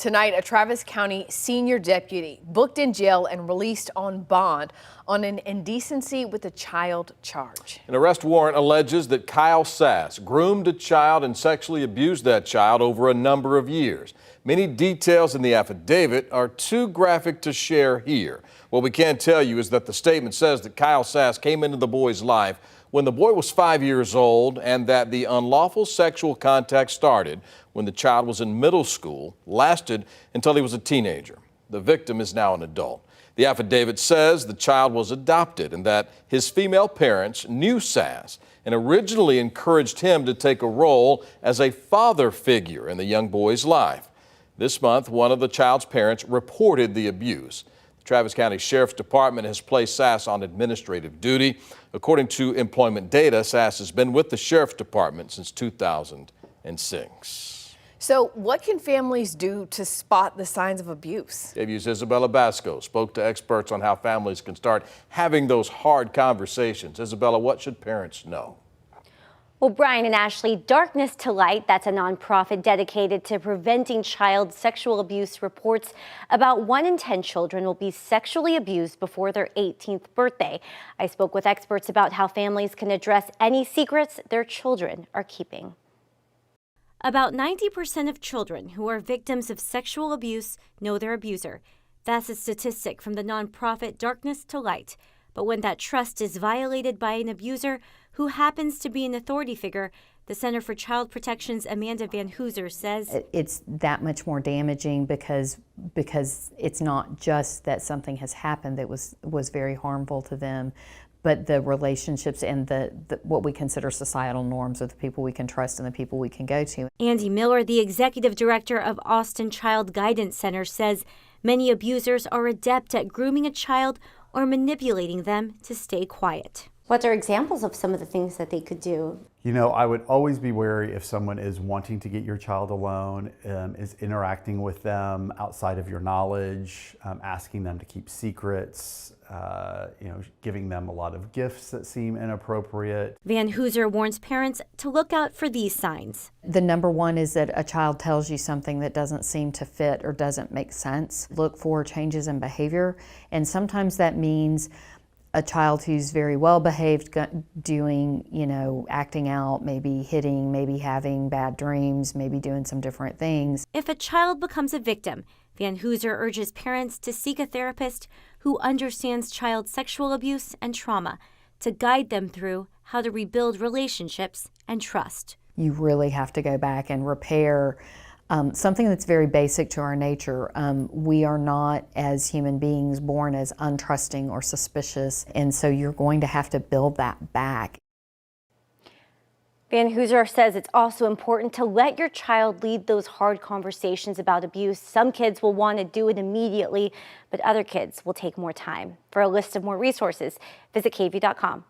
Tonight, a Travis County senior deputy booked in jail and released on bond on an indecency with a child charge. An arrest warrant alleges that Kyle Sass groomed a child and sexually abused that child over a number of years. Many details in the affidavit are too graphic to share here. What we can tell you is that the statement says that Kyle Sass came into the boy's life when the boy was 5 years old and that the unlawful sexual contact started when the child was in middle school, lasted until he was a teenager. The victim is now an adult. The affidavit says the child was adopted and that his female parents knew Sass and originally encouraged him to take a role as a father figure in the young boy's life. This month, one of the child's parents reported the abuse. The Travis County Sheriff's Department has placed Sass on administrative duty. According to employment data, Sass has been with the Sheriff's Department since 2006. So what can families do to spot the signs of abuse? KVUE's Isabella Basco spoke to experts on how families can start having those hard conversations. Isabella, what should parents know? Well, Brian and Ashley, Darkness to Light, that's a nonprofit dedicated to preventing child sexual abuse, reports about 1 in 10 children will be sexually abused before their 18th birthday. I spoke with experts about how families can address any secrets their children are keeping. About 90% of children who are victims of sexual abuse know their abuser. That's a statistic from the nonprofit Darkness to Light. But when that trust is violated by an abuser who happens to be an authority figure, the Center for Child Protection's Amanda Van Hooser says it's that much more damaging because it's not just that something has happened that was very harmful to them, but the relationships and the what we consider societal norms of the people we can trust and the people we can go to. Andy Miller, the executive director of Austin Child Guidance Center, says many abusers are adept at grooming a child or manipulating them to stay quiet. What are examples of some of the things that they could do? You know, I would always be wary if someone is wanting to get your child alone, is interacting with them outside of your knowledge, asking them to keep secrets, giving them a lot of gifts that seem inappropriate. Van Hooser warns parents to look out for these signs. The number one is that a child tells you something that doesn't seem to fit or doesn't make sense. Look for changes in behavior, and sometimes that means a child who's very well behaved doing, acting out, maybe hitting, maybe having bad dreams, maybe doing some different things. If a child becomes a victim, Van Hooser urges parents to seek a therapist who understands child sexual abuse and trauma to guide them through how to rebuild relationships and trust. You really have to go back and repair something that's very basic to our nature. We are not, as human beings, born as untrusting or suspicious, and so you're going to have to build that back. Van Hooser says it's also important to let your child lead those hard conversations about abuse. Some kids will want to do it immediately, but other kids will take more time. For a list of more resources, visit KVUE.com.